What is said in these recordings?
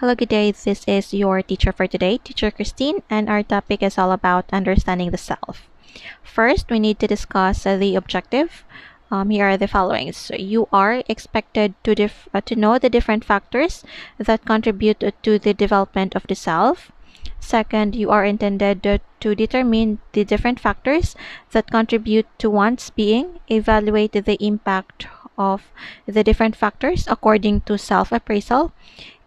Hello, good day. This is your teacher for today, Teacher Christine, and our topic is all about understanding the self. First, we need to discuss the objective. Here are the following. So you are expected to know the different factors that contribute to the development of the self. Second, you are intended to determine the different factors that contribute to one's being, evaluate the impact of the different factors according to self-appraisal,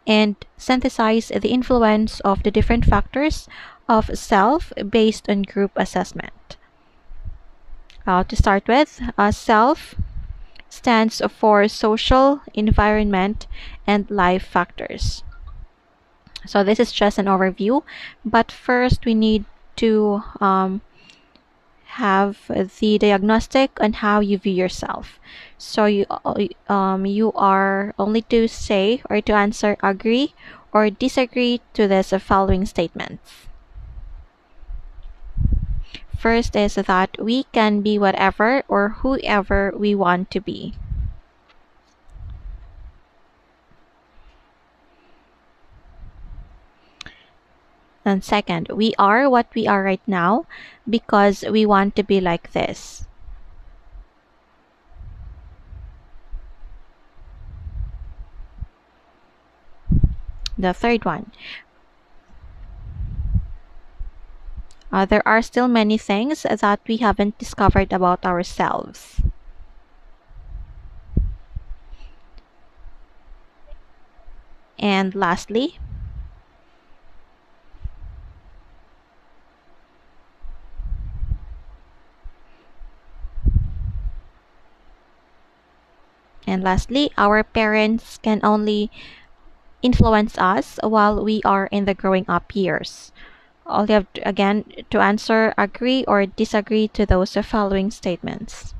and synthesize the influence of the different factors of self based on group assessment. To start with, self stands for social, environment, and life factors. So this is just an overview, but first we need to have the diagnostic on how you view yourself. So you are only to say or to answer agree or disagree to this following statements. First is that we can be whatever or whoever we want to be. And second, we are what we are right now because we want to be like this. The third one, there are still many things that we haven't discovered about ourselves. And lastly, our parents can only influence us while we are in the growing up years. All you have to, again, to answer agree or disagree to those following statements.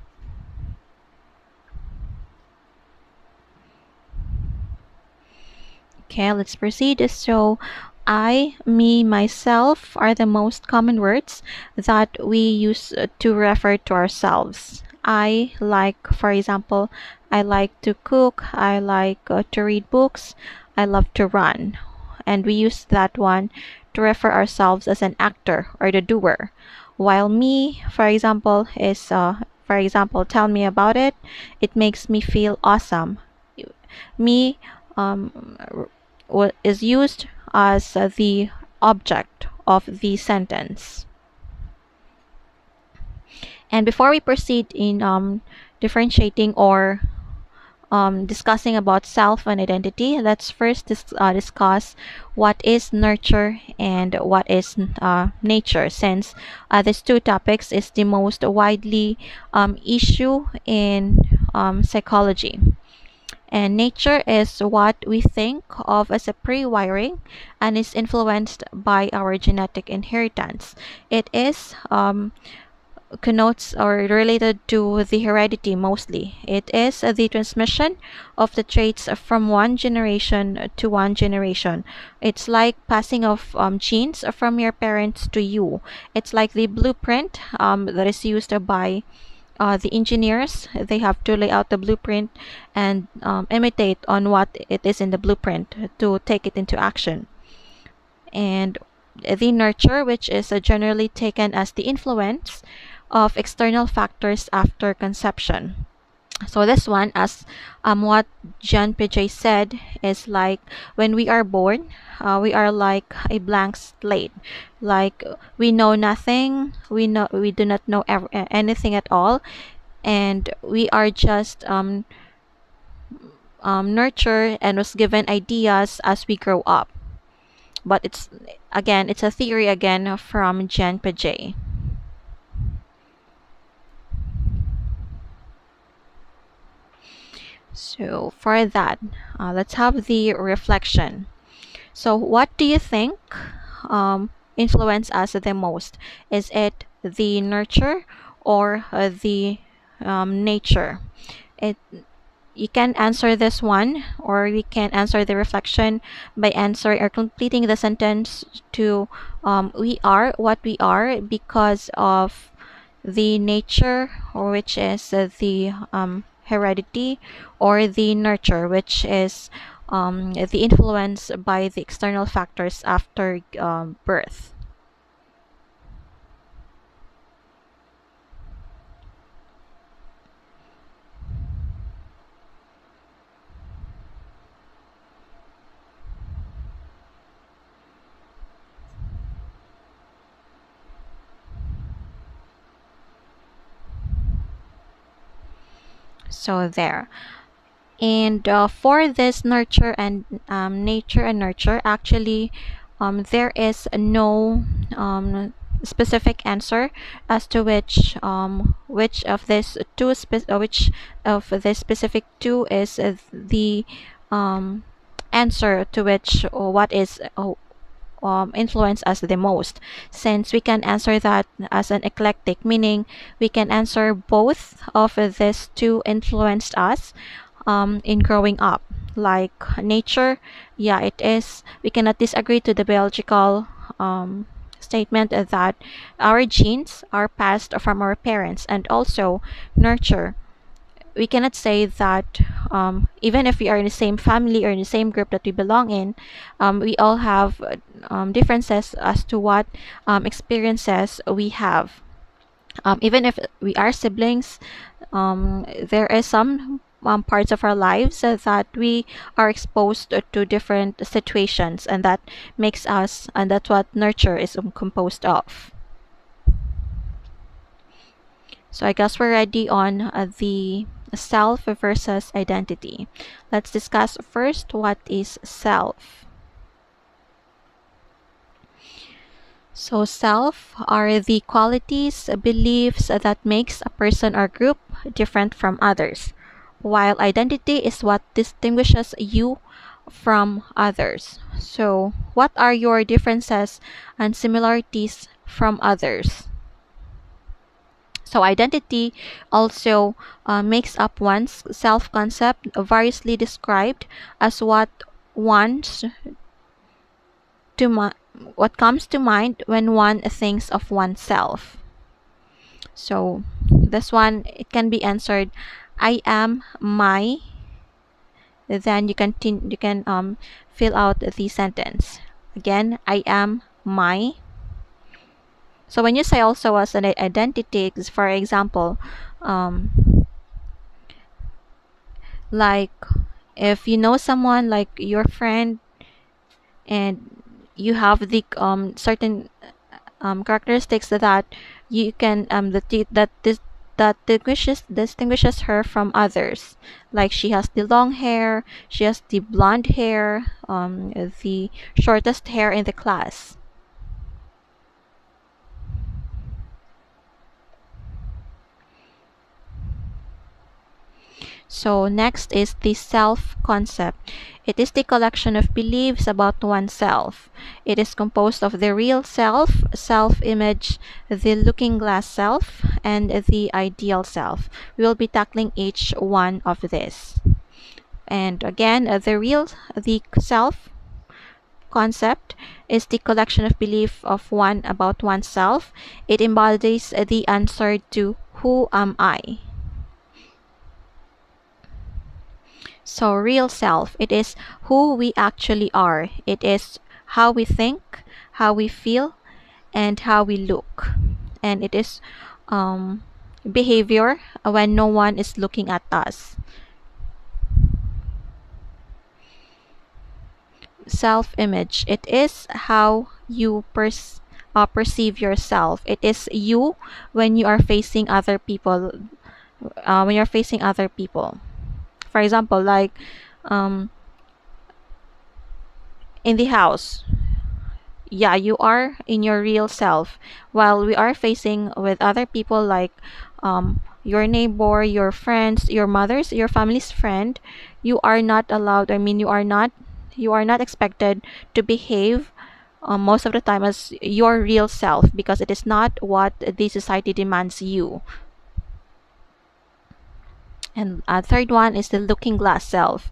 Okay, let's proceed. So, I, me, myself are the most common words that we use to refer to ourselves. I like, for example, I like to cook, I like to read books, I love to run. And we use that one to refer ourselves as an actor or the doer. While me, for example, is, tell me about it, it makes me feel awesome. Me, is used as the object of the sentence. And before we proceed in differentiating or discussing about self and identity, let's first discuss what is nurture and what is nature, since these two topics is the most widely issue in psychology. And nature is what we think of as a pre-wiring and is influenced by our genetic inheritance. It is connotes or related to the heredity mostly. It is the transmission of the traits from one generation to one generation. It's like passing of genes from your parents to you. It's like the blueprint that is used by the engineers. They have to lay out the blueprint and imitate on what it is in the blueprint to take it into action. And the nurture, which is generally taken as the influence of external factors after conception. So this one, as what Jean Piaget said, is like when we are born, we are like a blank slate. Like we know nothing, we do not know anything at all, and we are just nurtured and was given ideas as we grow up. But it's a theory again from Jean Piaget. So for that, let's have the reflection. So what do you think influence us the most? Is it the nurture or the nature? It You can answer this one, or we can answer the reflection by answering or completing the sentence to we are what we are because of the nature, or which is the heredity, or the nurture, which is the influence by the external factors after birth. So there. And for this nurture and nature and nurture, actually, there is no specific answer as to which of this which of this specific two is the um, answer to which, or what is influence us the most, since we can answer that as an eclectic, meaning we can answer both of these two influenced us in growing up. Like nature, yeah, it is, we cannot disagree to the biological statement that our genes are passed from our parents. And also nurture, we cannot say that even if we are in the same family or in the same group that we belong in, we all have differences as to what experiences we have. Even if we are siblings, there is some parts of our lives that we are exposed to different situations, and that makes us, and that's what nurture is composed of. So I guess we're ready on the self versus identity. Let's discuss first what is self. So self are the qualities, beliefs that makes a person or group different from others, while identity is what distinguishes you from others. So what are your differences and similarities from others? So identity also makes up one's self-concept, variously described as one's to what comes to mind when one thinks of oneself. So this one, it can be answered, I am my. Then you can fill out the sentence. Again, I am my. So when you say also as an identity, for example, um, like if you know someone like your friend, and you have the certain characteristics that you can that distinguishes her from others, like she has the long hair, she has the blonde hair, the shortest hair in the class. So next is the self concept. It is the collection of beliefs about oneself. It is composed of the real self, self image, the looking glass self, and the ideal self. We will be tackling each one of this. And again, the self concept is the collection of belief of one about oneself. It embodies the answer to who am I? So, real self, it is who we actually are. It is how we think, how we feel, and how we look. And it is behavior when no one is looking at us. Self image, it is how you perceive yourself. It is you when you are facing other people. When you're facing other people. For example, like um, in the house, yeah, you are in your real self, while we are facing with other people, like your neighbor, your friends, your mother's, your family's friend, you are not allowed, I mean, you are not expected to behave most of the time as your real self, because it is not what the society demands you. And third one is the looking glass self.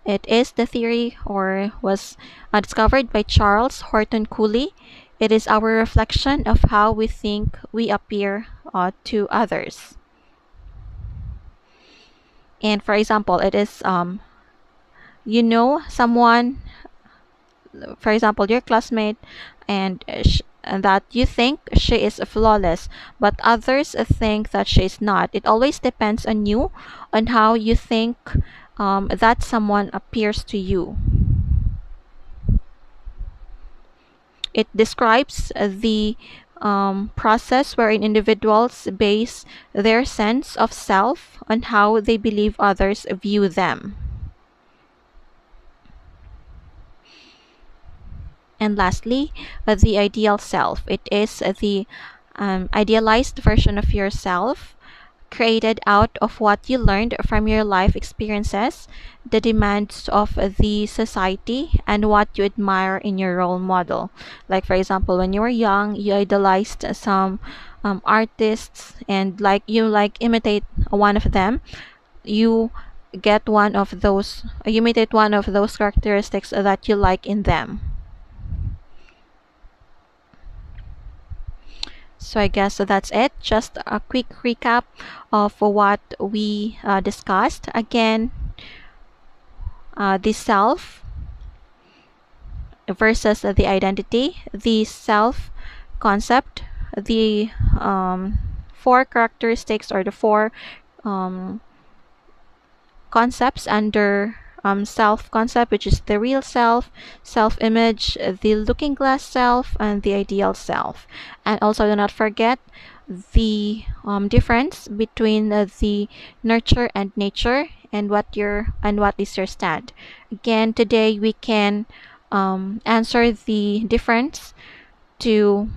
It is the theory, or was discovered by Charles Horton Cooley. It is our reflection of how we think we appear to others. And for example, it is You know someone, for example, your classmate, and that you think she is flawless, but others think that she is not. It always depends on you, on how you think that someone appears to you. It describes the process wherein individuals base their sense of self on how they believe others view them. And lastly, the ideal self. It is the idealized version of yourself created out of what you learned from your life experiences, the demands of the society, and what you admire in your role model. Like, for example, when you were young, you idolized some artists, and like you like imitate one of them. You get one of those, you imitate one of those characteristics that you like in them. So I guess that's it. Just a quick recap of what we discussed. Again, the self versus the identity, the self concept, the four characteristics or the four um, concepts under self concept, which is the real self, self image, the looking glass self, and the ideal self. And also, do not forget the difference between the nurture and nature, and what is your stand. Again, today we can answer the difference to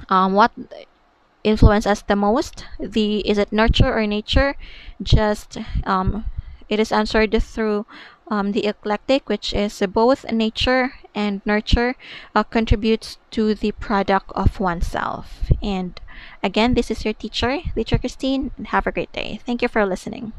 what influence us the most. The Is it nurture or nature? Just it is answered through the eclectic, which is both nature and nurture contributes to the product of oneself. And again, this is your teacher Christine, and have a great day. Thank you for listening.